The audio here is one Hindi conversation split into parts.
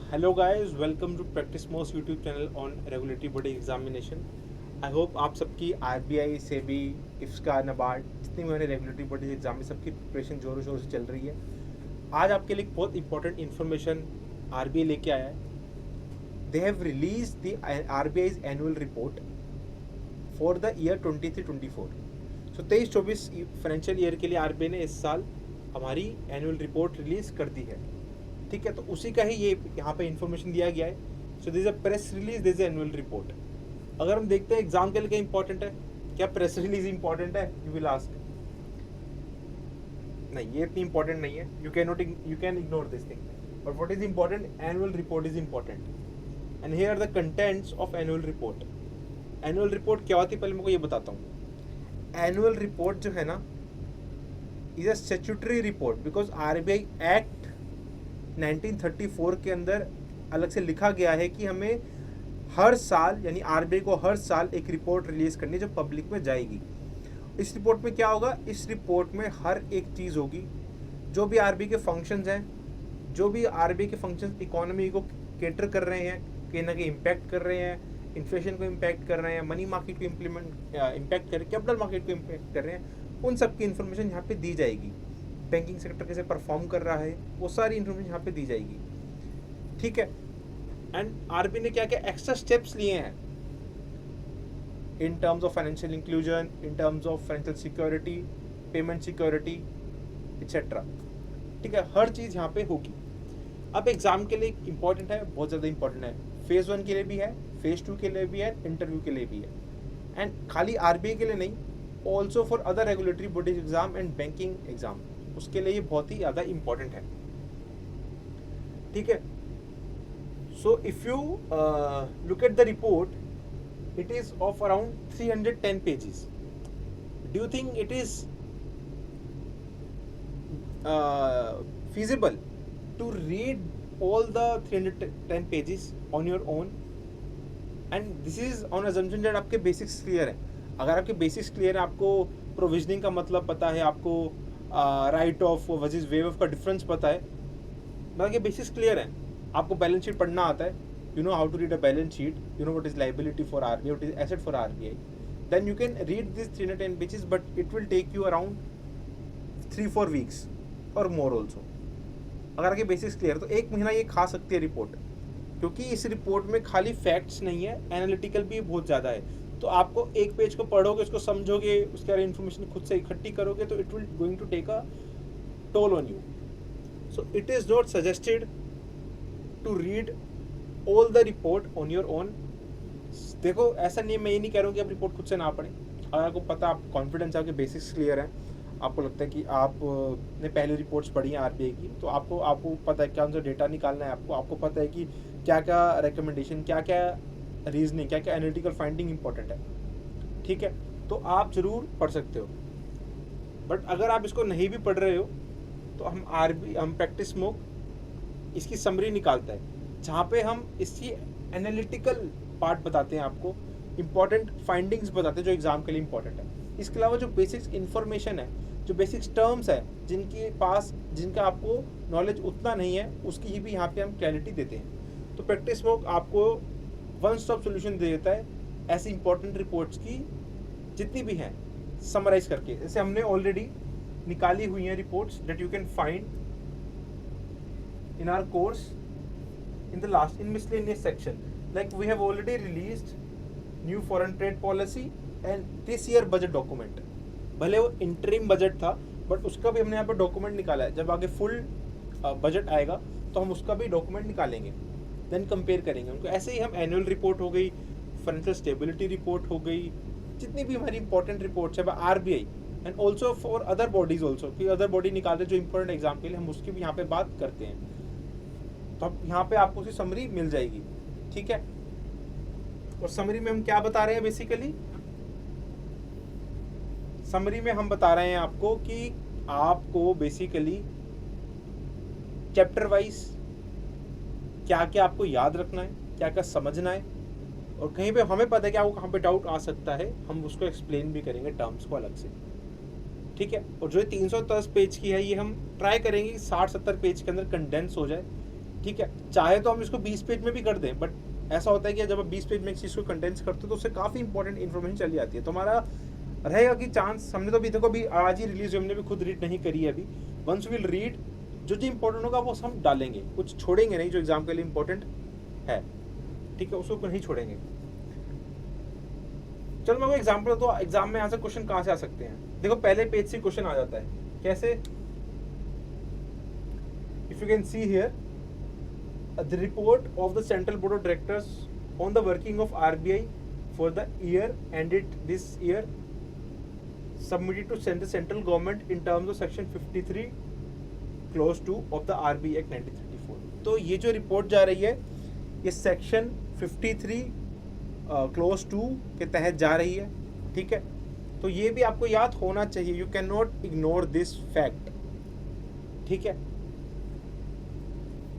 Hello guys, welcome to practice most YouTube channel on regulatory body examination. I hope आप सबकी आरबीआई सेबी इफ्सका नबार्ड जितनी भी मैंने रेगुलेटरी बॉडी एग्जाम में सबकी प्रिपरेशन जोरों शोरों से चल रही है। आज आपके लिए एक बहुत इंपॉर्टेंट इन्फॉर्मेशन आरबीआई लेके आया है। They have release the RBI's annual report for the year 23-24। So 23-24 financial year के लिए आरबीआई ने इस साल हमारी एनुअल रिपोर्ट रिलीज कर दी है। ठीक है, तो उसी का ही ये यहाँ पे इन्फॉर्मेशन दिया गया है। So this a press release, this annual report. अगर हम देखते हैं एग्जाम के लिए क्या इंपॉर्टेंट है, क्या प्रेस रिलीज इंपॉर्टेंट है, यू विल आस्क। नहीं, ये इतनी इंपॉर्टेंट नहीं है। You can ignore this thing, but what is important, annual report is important. And here are the contents of annual report. Annual report क्या होती है, पहले मैं को ये बताता हूँ। एनुअल रिपोर्ट जो है ना, is a statutory report because RBI act 1934 के अंदर अलग से लिखा गया है कि हमें हर साल, यानी आरबीआई को हर साल एक रिपोर्ट रिलीज करनी है जो पब्लिक में जाएगी। इस रिपोर्ट में क्या होगा, इस रिपोर्ट में हर एक चीज़ होगी जो भी आरबीआई के फंक्शंस हैं, जो भी आरबीआई के फंक्शंस इकोनॉमी को केटर कर रहे हैं, कहीं ना कहीं इम्पैक्ट कर रहे हैं, इन्फ्लेशन को इम्पैक्ट कर रहे हैं, मनी मार्केट को इम्पैक्ट कर रहे हैं, कैपिटल मार्केट को इम्पैक्ट कर रहे हैं, उन सब की इन्फॉर्मेशन यहाँ पे दी जाएगी। बैंकिंग सेक्टर कैसे परफॉर्म कर रहा है, वो सारी इन्फॉर्मेशन यहाँ पे दी जाएगी। ठीक है। एंड आरबीआई ने क्या क्या एक्स्ट्रा स्टेप्स लिए हैं in terms of financial inclusion, in terms of financial security, payment security etcetera. ठीक है, हर चीज़ यहाँ पे होगी। अब एग्जाम के लिए इंपॉर्टेंट है, बहुत ज़्यादा इंपॉर्टेंट है। फेज़ 1 के लिए भी है, फेज़ 2 के लिए भी है, इंटरव्यू के लिए भी है। एंड खाली आरबीआई के लिए नहीं, also for other regulatory bodies exam and banking exam, उसके लिए ये बहुत ही ज़्यादा इंपॉर्टेंट है। ठीक है। So if you look at the report, it is of around 310 pages. Do you think it is feasible to read all the 310 pages on your own? And this is on assumption that आपके बेसिक्स क्लियर है। अगर आपके बेसिक्स क्लियर है, आपको प्रोविजनिंग का मतलब पता है, आपको right of versus wave of का डिफरेंस पता है, मतलब कि बेसिक्स क्लियर है, आपको बैलेंस शीट पढ़ना आता है, you know how to read a balance sheet, you know what is liability for RBI, what is asset for RBI, then you can read this 310 pages, but it will take you around 3-4 weeks or more also. अगर आपके बेसिक्स क्लियर, तो 1 महीना ये खा सकती है रिपोर्ट, क्योंकि इस रिपोर्ट में खाली फैक्ट्स नहीं है, एनालिटिकल भी बहुत ज़्यादा है। तो आपको एक पेज को पढ़ोगे, उसको समझोगे, उसके बारे में इन्फॉर्मेशन खुद से इकट्ठी करोगे, तो it will going to take a toll on you. So it is not suggested to read all the report on your own. देखो, ऐसा नहीं, मैं ये नहीं कह रहा हूँ कि आप रिपोर्ट खुद से ना पढ़ें। अगर आपको पता, आप कॉन्फिडेंस है, आपके बेसिक्स क्लियर हैं, आपको लगता है कि आपने पहले रिपोर्ट्स पढ़ी हैं आरबीआई की, तो आपको पता है क्या उनसे डेटा निकालना है, आपको पता है कि क्या क्या रिकमेंडेशन, क्या क्या रीजनिंग, क्या क्या एनालिटिकल फाइंडिंग इंपॉर्टेंट है। ठीक है, तो आप ज़रूर पढ़ सकते हो। बट अगर आप इसको नहीं भी पढ़ रहे हो, तो हम प्रैक्टिस मोक इसकी समरी निकालता है, जहाँ पे हम इसकी एनालिटिकल पार्ट बताते हैं, आपको इंपॉर्टेंट फाइंडिंग्स बताते हैं जो एग्जाम के लिए इंपॉर्टेंट है। इसके अलावा जो बेसिक्स इन्फॉर्मेशन है, जो बेसिक्स टर्म्स है, जिनका आपको नॉलेज उतना नहीं है, उसकी भी यहाँ पे हम क्लैरिटी देते हैं। तो प्रैक्टिस मोक आपको वन स्टॉप सोल्यूशन दे देता है ऐसी इंपॉर्टेंट रिपोर्ट्स की जितनी भी हैं, समराइज करके। जैसे हमने ऑलरेडी निकाली हुई हैं reports that you can find in our course in the last in miscellaneous section. Like we have already released new foreign trade policy and this year budget document. भले वो interim budget था, बट उसका भी हमने यहाँ पर डॉक्यूमेंट निकाला है। जब आगे फुल बजट आएगा तो हम उसका भी डॉक्यूमेंट निकालेंगे, देन कंपेयर करेंगे उनको। ऐसे ही हम एनुअल रिपोर्ट हो गई, फाइनेंशियल स्टेबिलिटी रिपोर्ट हो गई, जितनी भी हमारी इंपॉर्टेंट रिपोर्ट्स है RBI and also for other bodies also, कि अदर बॉडी निकालते हैं जो इंपॉर्टेंट एग्जाम के लिए, हम उसकी भी यहाँ पे बात करते हैं। तो अब यहाँ पे आपको उसकी समरी मिल जाएगी। ठीक है, और समरी में हम क्या बता रहे हैं, बेसिकली समरी में हम बता रहे हैं आपको कि आपको बेसिकली चैप्टर वाइज क्या क्या आपको याद रखना है, क्या क्या समझना है, और कहीं पे हमें पता है कि आपको कहाँ पे डाउट आ सकता है, हम उसको एक्सप्लेन भी करेंगे टर्म्स को अलग से। ठीक है, और जो 310 पेज की है, ये हम ट्राई करेंगे 60-70 पेज के अंदर कंडेंस हो जाए, ठीक है, चाहे तो हम इसको 20 पेज में भी कर दें, बट ऐसा होता है कि जब आप 20 पेज में एक चीज़ को कंटेंस करते हो तो उससे काफ़ी इंपॉर्टेंट इन्फॉर्मेशन चली जाती है। तो हमारा रहेगा कि चांस, हमने तो अभी देखो अभी आज ही रिलीज हुई, हमने भी खुद रीड नहीं करी है अभी। वंस विल रीड, जो जो इंपॉर्टेंट होगा वो हम डालेंगे, कुछ छोड़ेंगे नहीं जो एग्जाम के लिए इंपॉर्टेंट है, ठीक है, उसको नहीं छोड़ेंगे। चलो मैं एग्जाम्पल तो एग्जाम में यहाँ से क्वेश्चन कहाँ से आ सकते हैं। देखो पहले पेज से क्वेश्चन आ जाता है, कैसे? If you can see here the report of the Central Board of Directors on the working of RBI for the year ended this year, submitted to the central government in terms of section 53 clause 2 of the RBI Act 1934। तो ये जो रिपोर्ट जा रही है ये सेक्शन 53 क्लोज 2 के तहत जा रही है, ठीक है। तो ये भी आपको याद होना चाहिए, you can not ignore this fact, ठीक है।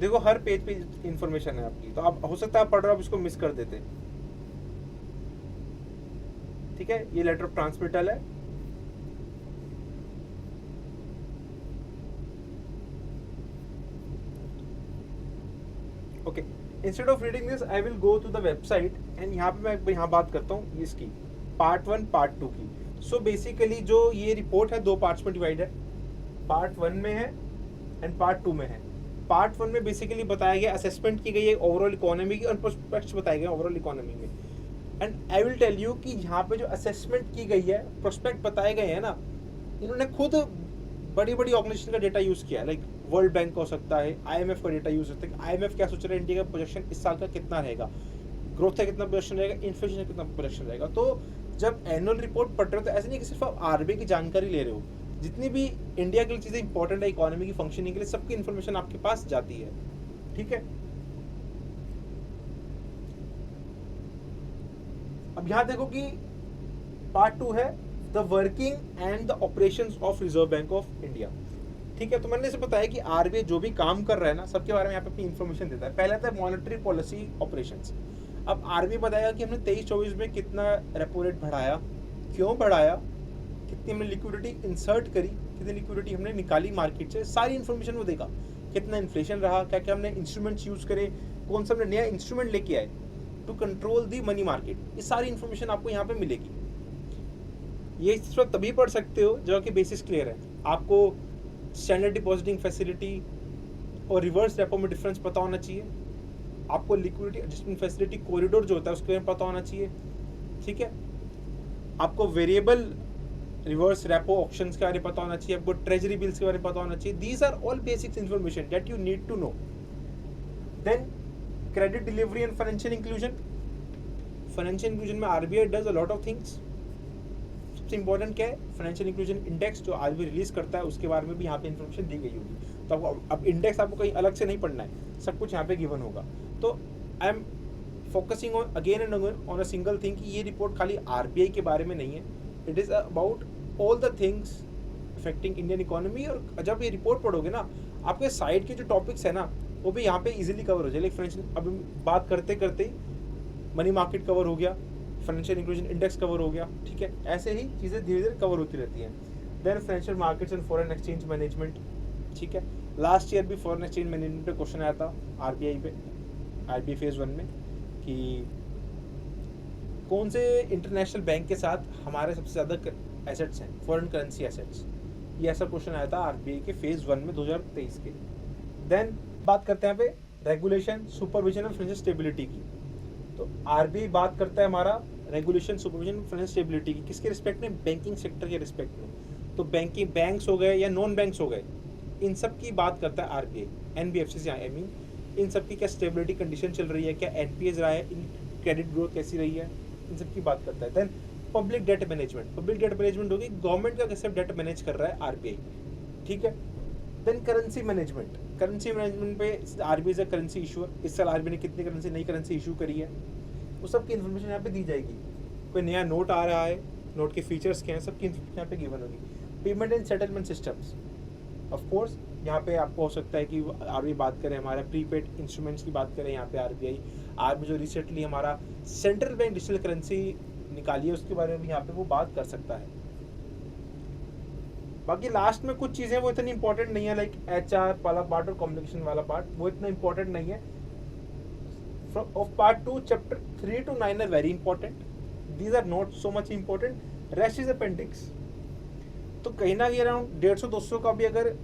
देखो हर पेज पे इंफॉर्मेशन है आपकी, तो आप हो सकता है आप पढ़ रहे हो, आप इसको मिस कर देते, ठीक है। ये लेटर ऑफ ट्रांसमिटल है, okay. Instead of reading this I will go to the website and यहाँ पे मैं यहाँ बात करता हूँ इसकी पार्ट 1 पार्ट 2 की। सो बेसिकली जो ये रिपोर्ट है 2 पार्ट्स में डिवाइड है, पार्ट 1 में है एंड पार्ट 2 में है। पार्ट 1 में बेसिकली बताया गया, असेसमेंट की गई है ओवरऑल इकोनॉमी की और प्रोस्पेक्ट्स बताए गए ओवरऑल इकोनॉमी में। And I will tell you कि यहाँ पे जो असेसमेंट की गई है, प्रोस्पेक्ट बताए गए हैं ना, इन्होंने खुद बड़ी बड़ी ऑर्गेनाइजेशन का डेटा यूज़ किया है, लाइक वर्ल्ड बैंक का हो सकता है, IMF का डेटा यूज़ होता है। IMF क्या सोच रहा है, इंडिया का प्रोजेक्शन इस साल का कितना रहेगा, ग्रोथ का कितना प्रोजेक्शन रहेगा, इन्फ्लेशन का कितना प्रोजेक्शन रहेगा। तो जब एनुअल रिपोर्ट पढ़ रहे हो तो ऐसे नहीं कि सिर्फ आप RBI की जानकारी ले रहे हो, जितनी भी इंडिया के लिए चीज़ें इंपॉर्टेंट है इकोनॉमी की फंक्शनिंग के लिए, सबकी इन्फॉर्मेशन आपके पास जाती है, ठीक है। अब यहाँ देखो कि पार्ट 2 है the working and the operations of reserve bank of India, ठीक है। तो मैंने इसे बताया कि RBI जो भी काम कर रहा है ना, सबके बारे में यहाँ पे अपनी इन्फॉर्मेशन देता है। पहला था मॉनेटरी पॉलिसी ऑपरेशंस। अब RBI बताएगा कि हमने 23-24 में कितना रेपो रेट बढ़ाया, क्यों बढ़ाया, कितनी हमने लिक्विडिटी इंसर्ट करी, कितनी लिक्विडिटी हमने निकाली मार्केट से, सारी इन्फॉर्मेशन वो देगा। कितना इन्फ्लेशन रहा, क्या क्या हमने इंस्ट्रूमेंट्स यूज़ करे, कौन सा हमने नया इंस्ट्रूमेंट लेके आए to control the money market, ये सारी इन्फॉर्मेशन आपको यहाँ पे मिलेगी। ये इस वक्त तभी पढ़ सकते हो जब आपके बेसिस क्लियर है। आपको स्टैंडर्ड डिपॉजिटिंग फैसिलिटी और रिवर्स रेपो में डिफरेंस पता होना चाहिए, आपको लिक्विडिटी एडजस्टमेंट फैसिलिटी कॉरिडोर जो होता है उसके बारे में पता होना चाहिए, ठीक है। आपको वेरिएबल रिवर्स रेपो ऑप्शंस के बारे में पता होना चाहिए, आपको ट्रेजरी बिल्स के बारे में पता होना चाहिए। These are all basics information that you need to know. Then credit delivery and financial inclusion. Financial inclusion में RBI does a lot of things. सबसे इंपॉर्टेंट क्या है, फाइनेंशियल इंक्लूजन इंडेक्स जो RBI रिलीज करता है उसके बारे में भी यहाँ पे इन्फॉर्मेशन दी गई होगी। तो आपको अब इंडेक्स आपको कहीं अलग से नहीं पढ़ना है, सब कुछ यहाँ पे गिवन होगा। तो I am focusing on again and again on a single thing कि ये रिपोर्ट खाली RBI के बारे में नहीं है, it is about all the things affecting Indian economy. और जब ये रिपोर्ट पढ़ोगे ना, आपके साइड के जो टॉपिक्स है ना वो भी यहाँ पे इजीली कवर हो जाए। लाइक फाइनेंशियल, अभी बात करते करते मनी मार्केट कवर हो गया, फाइनेंशियल इंक्लूजन इंडेक्स कवर हो गया, ठीक है। ऐसे ही चीज़ें धीरे धीरे कवर होती रहती हैं। Then financial markets and foreign exchange management, ठीक है। लास्ट ईयर भी फॉरेन एक्सचेंज मैनेजमेंट पे क्वेश्चन आया था RBI पे, RBI फेज़ 1 में, कि कौन से इंटरनेशनल बैंक के साथ हमारे सबसे ज़्यादा एसेट्स हैं, फॉरेन करेंसी एसेट्स। ये ऐसा क्वेश्चन आया था RBI के फेज़ 1 में 2023 के। देन बात करते हैं यहाँ पे रेगुलेशन, सुपरविजन और फाइनेंशियल स्टेबिलिटी की। तो RBI बात करता है हमारा रेगुलेशन, सुपरविजन, फाइनेंशियल स्टेबिलिटी की, किसके रिस्पेक्ट में, बैंकिंग सेक्टर के रिस्पेक्ट में। तो बैंकिंग बैंक्स हो गए या नॉन बैंक्स हो गए, इन सब की बात करता है RBI। NBFC से आई मीन, इन सब की क्या स्टेबिलिटी कंडीशन चल रही है, क्या NPAs रहा है, इन क्रेडिट ग्रोथ कैसी रही है, इन सब की बात करता है। Then public debt management, public debt management होगी गवर्नमेंट का कैसे डेट मैनेज कर रहा है RBI, ठीक है। Then currency management, currency management पे RBI is a currency issuer, इस साल RBI ने कितनी करेंसी, नई करेंसी इशू करी है, वो सब की इन्फॉर्मेशन यहाँ पे दी जाएगी। कोई नया नोट आ रहा है, नोट के फीचर्स क्या हैं, सबकी इन्फॉर्मेशन यहाँ पे गिवन होगी। Payment and settlement systems, of course यहाँ पे आपको हो सकता है कि RBI बात करें, हमारा प्रीपेड इंस्ट्रूमेंट्स की बात करें, यहाँ पे RBI जो रिसेंटली हमारा सेंट्रल बैंक डिजिटल करेंसी निकाली है उसके बारे में भी यहाँ पे वो बात कर सकता है। बाकी लास्ट में कुछ चीज़ें वो इतनी इंपॉर्टेंट नहीं है, लाइक HR वाला पार्ट और कम्युनिकेशन वाला पार्ट, वो इतना इंपॉर्टेंट नहीं है. Of part 2, chapter 3 to 9 are very important. These are not so much important. Rest is appendix. तो कहीं ना कहीं अराउंड 150-200 का भी अगर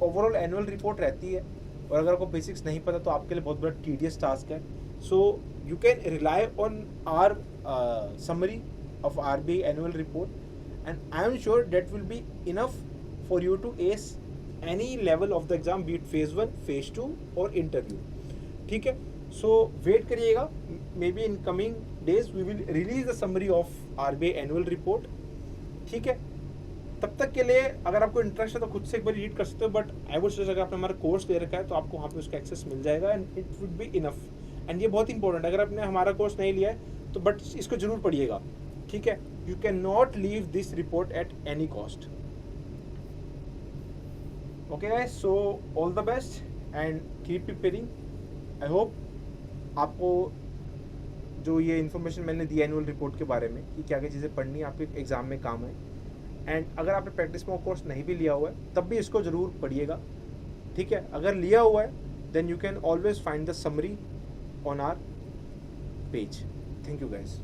ओवरऑल एनुअल रिपोर्ट रहती है, और अगर आपको बेसिक्स नहीं पता तो आपके लिए बहुत बड़ा टीडियस टास्क है. So you can rely on our summary of RBI annual report, and I am sure that will be enough for you to ace any level of the exam, be it phase 1, phase 2 or interview. ठीक है, so wait करिएगा, maybe in coming days we will release the summary of RBI annual report. ठीक है, तब तक के लिए अगर आपको इंटरेस्ट है तो खुद से एक बार रीड कर सकते हो, बट आई वुड सजेस्ट अगर आपने हमारा कोर्स ले रखा है तो आपको वहाँ पे उसका एक्सेस मिल जाएगा, and it would be enough. And ये बहुत इंपॉर्टेंट है, अगर आपने हमारा कोर्स नहीं लिया है तो बट इसको जरूर पढ़िएगा. ठीक है, you can not leave this report at any cost. Okay guys, so all the best and keep preparing. I hope आपको जो ये इन्फॉर्मेशन मैंने दी एनुअल रिपोर्ट के बारे में कि क्या क्या चीज़ें पढ़नी है आपके एग्जाम में काम आए. एंड अगर आपने प्रैक्टिस मॉक कोर्स नहीं भी लिया हुआ है तब भी इसको ज़रूर पढ़िएगा. ठीक है, अगर लिया हुआ है then you can always find the summary on our page. Thank you guys.